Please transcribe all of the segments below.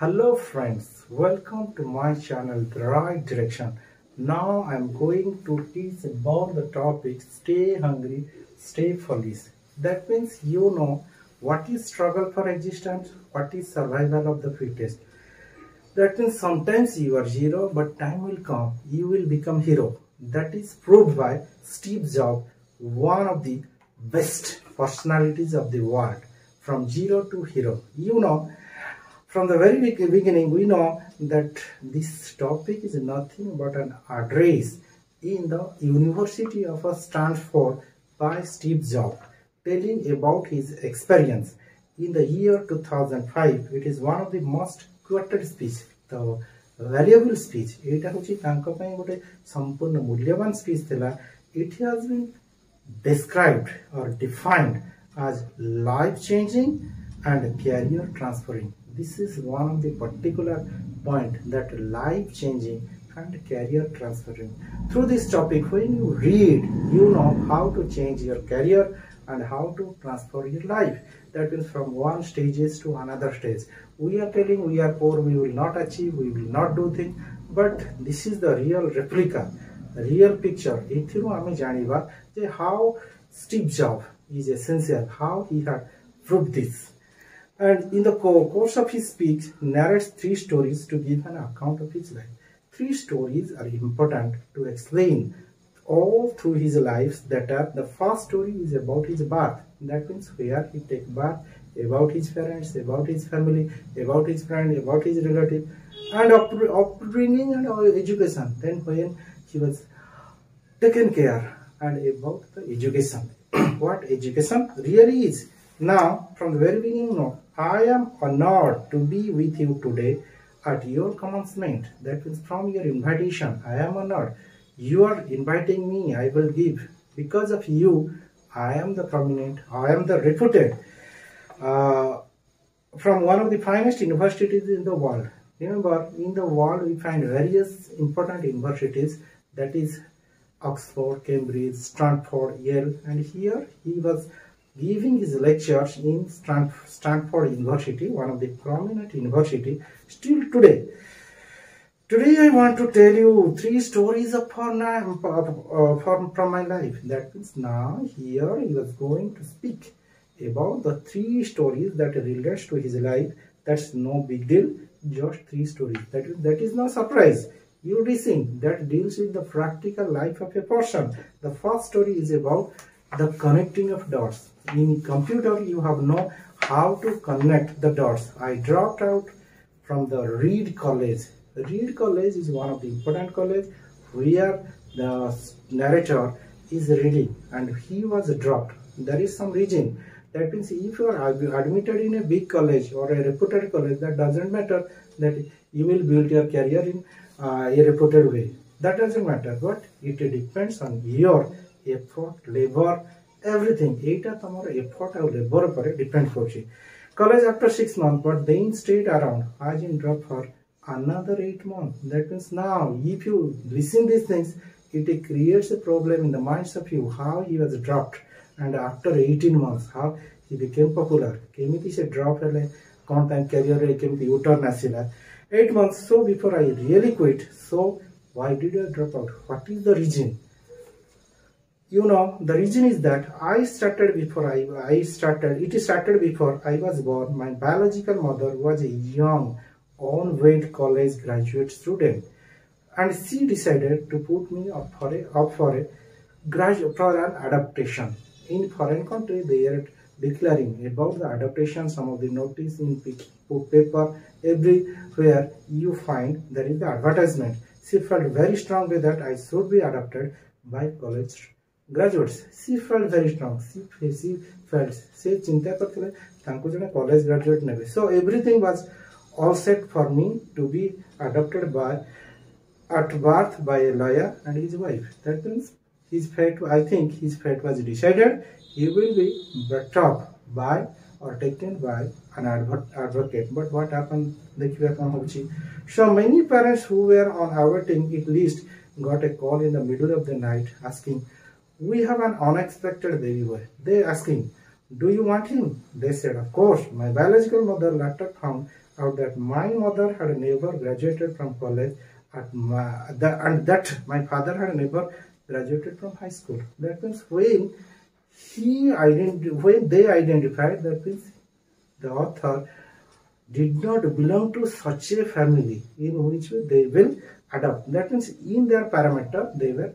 Hello friends, welcome to my channel The Right Direction. Now I am going to teach about the topic Stay Hungry, Stay Foolish. That means you know what is struggle for existence, what is survival of the fittest. That means sometimes you are zero, but time will come, you will become hero. That is proved by Steve Jobs, one of the best personalities of the world. From zero to hero. You know, from the very beginning, we know that this topic is nothing but an address in the University of Stanford by Steve Jobs, telling about his experience in the year 2005. It is one of the most quoted speech, the valuable speech. It has been described or defined as life-changing and career transferring. This is one of the particular point, that life-changing and career transferring. Through this topic, when you read, you know how to change your career and how to transfer your life. That means from one stages to another stage. We are telling we are poor, we will not achieve, we will not do things, but this is the real replica, the real picture. How Steve Jobs is essential, how he had proved this. And in the course of his speech, narrates 3 stories to give an account of his life. 3 stories are important to explain all through his life. The first story is about his birth. That means where he takes birth, about his parents, about his family, about his friend, about his relative, and upbringing and education. Then when he was taken care, and about the education. What education really is. Now, from the very beginning, no, I am honored to be with you today at your commencement. That means from your invitation, I am honored. You are inviting me, I will give. Because of you, I am the prominent, I am the reputed from one of the finest universities in the world. Remember, in the world we find various important universities, that is Oxford, Cambridge, Stanford, Yale, and here he was giving his lectures in Stanford University, one of the prominent university still today. Today I want to tell you 3 stories from my life. That means now here he was going to speak about the 3 stories that relates to his life. That's no big deal, just 3 stories. That is no surprise. You listen, that deals with the practical life of a person. The first story is about the connecting of dots. In computer, you have know how to connect the dots. I dropped out from the Reed College. Reed College is one of the important college where the narrator is reading, and he was dropped. There is some reason. That means if you are admitted in a big college or a reputed college, that doesn't matter that you will build your career in a reputed way. That doesn't matter, but it depends on your effort, labor, everything. Eta tomorrow effort and labor पर depend करछी. College after 6 months, but then stayed around. As in drop for another 8 months. That means now, if you listen these things, it creates a problem in the minds of you. How he was dropped, and after 18 months, how he became popular. केमिति से drop हेले कौन time career रे केमिति U-turn आसिला. 8 months. So before I really quit. So why did I drop out? What is the reason? You know, the reason is that it started before I was born. My biological mother was a young, on-weight college graduate student, and she decided to put me up for an adaptation. In foreign country, they are declaring about the adaptation. Some of the notice in paper, everywhere you find there is the advertisement. She felt very strongly that I should be adopted by college graduates. She felt very strong. She felt चिंता करथिले तांको जने college graduate नेबे. So everything was all set for me to be adopted at birth by a lawyer and his wife. That means his fate, I think his fate was decided. He will be brought up by or taken by an advocate. But what happened? So many parents who were on awaiting it list got a call in the middle of the night asking, "We have an unexpected baby boy." They asking, "Do you want him?" They said, "Of course." My biological mother later found out that my mother had never graduated from college and that my father had never graduated from high school. That means when they identified, that means the author did not belong to such a family in which they will adopt. That means in their parameter they were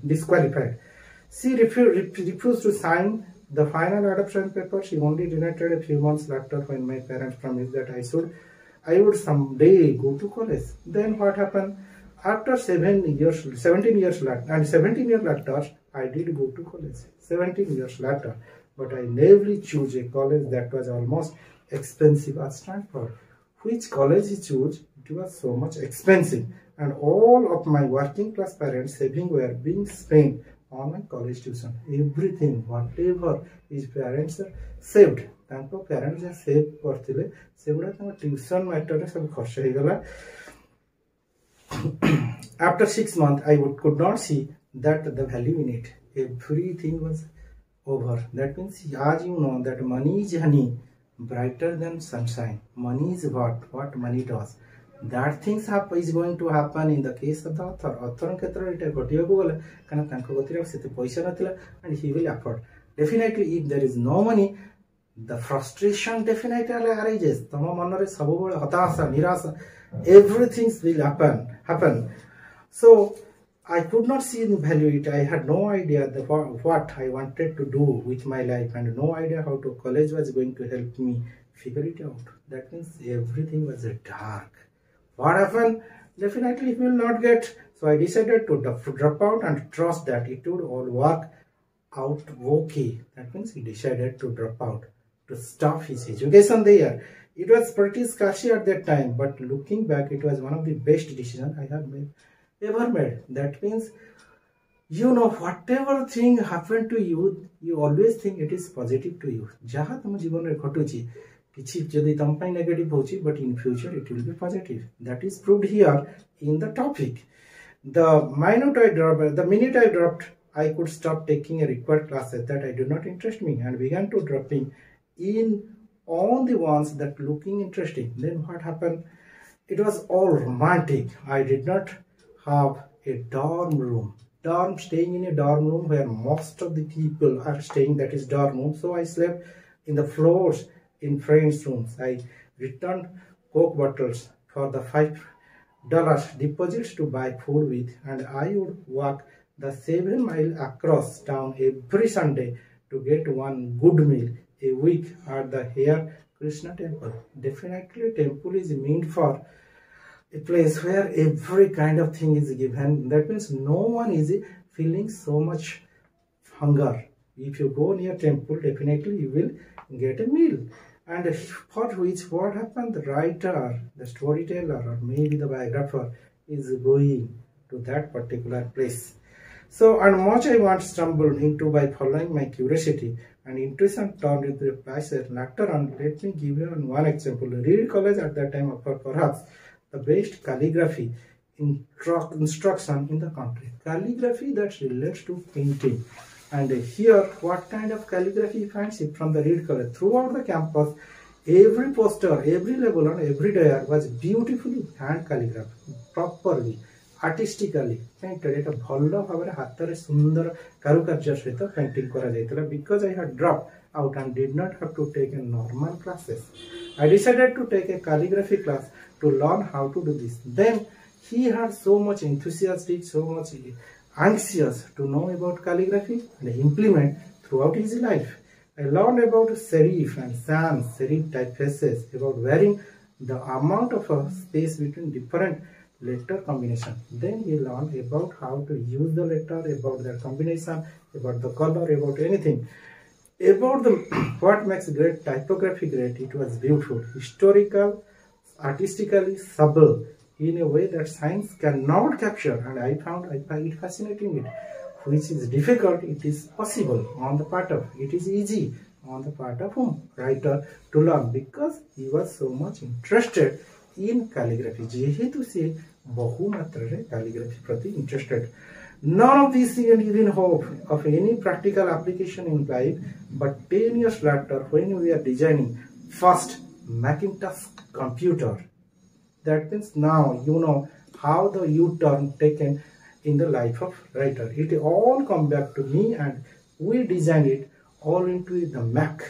disqualified. She refused to sign the final adoption paper. She only donated a few months later when my parents promised that I would someday go to college. Then what happened? After 17 years later, and 17 years later, I did go to college. 17 years later, but I never chose a college that was almost expensive as Stanford. Which college he chose? It was so much expensive, and all of my working class parents' savings were being spent on my college tuition. Everything, whatever his parents saved, तांको parents जे save करथिले सेगुडा तांको tuition matter रे सब खर्च हे गला. After 6 months, I could not see that the value in it. Everything was over. That means, as you know, that money is honey, brighter than sunshine. Money is what money does. That things is going to happen in the case of the author. Author and he will afford. Definitely, if there is no money, the frustration definitely arises. Everything will happen. So I could not see the value it. I had no idea what I wanted to do with my life, and no idea how to college was going to help me figure it out. That means everything was dark. What happened? Definitely it will not get. So I decided to drop out and trust that it would all work out okay. That means he decided to drop out, to stop his education there. It was pretty sketchy at that time, but looking back, it was one of the best decisions I have ever made. That means, you know, whatever thing happened to you, you always think it is positive to you. Jaha tamo जीवन रे घटुची किछि जदि तम पई negative होची, but in future it will be positive. That is proved here in the topic. The minute I dropped, I could stop taking a required classes that I do not interest me and began to dropping in on the ones that looking interesting. Then what happened? It was all romantic. I did not have a dorm room. Staying in a dorm room where most of the people are staying, that is dorm room. So I slept in the floors in friends' rooms. I returned Coke bottles for the $5 deposits to buy food with, and I would walk the 7 miles across town every Sunday to get one good meal a week at the Hare Krishna temple. Definitely, temple is meant for a place where every kind of thing is given. That means no one is feeling so much hunger. If you go near temple, definitely you will get a meal. And for which what happened? The writer, the storyteller, or maybe the biographer is going to that particular place. So, and much I once stumbled into by following my curiosity, and intuition turned into a passion. Later on, let me give you one example. Reed College at that time offered perhaps the best calligraphy instruction in the country. Calligraphy that relates to painting. And here, what kind of calligraphy you find it from the Reed College? Throughout the campus, every poster, every label on every door was beautifully hand calligraphed, properly, artistically painted. It was bhallo bhabare hatare sundar karukarya sahita painting kara jaitila. Because I had dropped out and did not have to take a normal classes, I decided to take a calligraphy class to learn how to do this. Then he had so much enthusiastic, so much anxious to know about calligraphy and implement throughout his life. I learned about serif and sans serif typefaces, about varying the amount of space between different letter combination. Then he learned about how to use the letter, about their combination, about the color, about anything. About what makes great typography great. It was beautiful, historical, artistically subtle, in a way that science cannot capture, and I find it fascinating. Which is difficult, it is possible on the part of, it is easy on the part of writer to learn, because he was so much interested in calligraphy. Jehetu se bahu matrare calligraphy prati interested. None of these even hope of any practical application in life, but 10 years later, when we are designing first Macintosh computer. That means now you know how the U-turn taken in the life of writer. It all come back to me, and we designed it all into the Mac.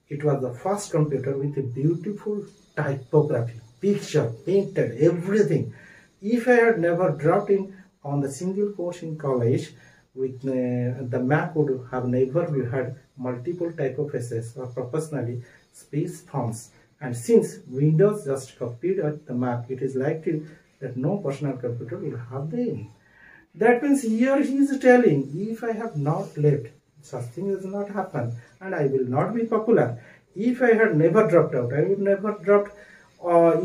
It was the first computer with a beautiful typography, picture, painted, everything. If I had never dropped in on the single course in college, with the Mac would have never had multiple typefaces or proportionally spaced fonts. And since Windows just copied at the Mac, it is likely that no personal computer will have them. That means here he is telling, if I have not left, such thing has not happened, and I will not be popular. If I had never dropped out, I would never dropped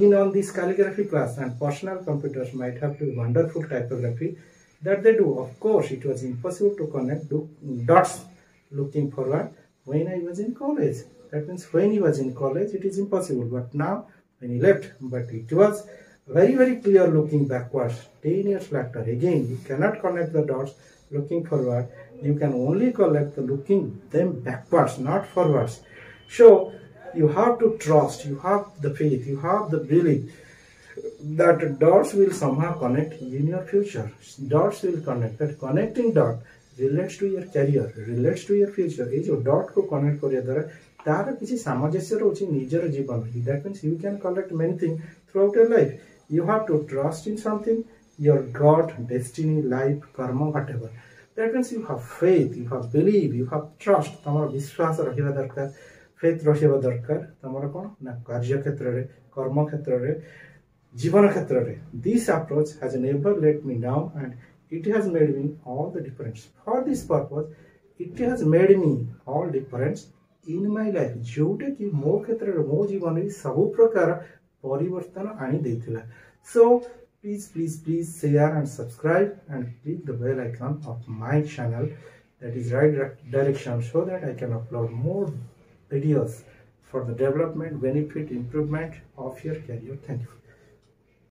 in on this calligraphy class, and personal computers might have to wonderful typography that they do. Of course, it was impossible to connect dots looking forward when I was in college. That means when he was in college, it is impossible. But now, when he left, but it was very, very clear looking backwards. 10 years later, again, you cannot connect the dots looking forward. You can only collect the looking them backwards, not forwards. So, you have to trust, you have the faith, you have the belief that dots will somehow connect in your future. Dots will connect. That connecting dot relates to your career, relates to your future. ये जो dot को connect करिया द्वारा तार किसी सामंजस्य रोची निजर जीवन ही. That means you can collect many things throughout your life. You have to trust in something, your God, destiny, life, karma, whatever. That means you have faith, you have belief, you have trust. तमरा विश्वास रखिवा दरकार, faith रखिवा दरकार. तमरा कौन ना कार्य क्षेत्र रे, कर्म क्षेत्र रे, जीवन क्षेत्र रे. This approach has never let me down, and it has made me all the difference. For this purpose, it has made me all difference in my life. Jote कि मो क्षेत्र रे मो जीवन रे सबु प्रकार परिवर्तन आनी देथिला. So please share and subscribe and click the bell icon of my channel, that is right direction, so that I can upload more videos for the development, benefit, improvement of your career. Thank you.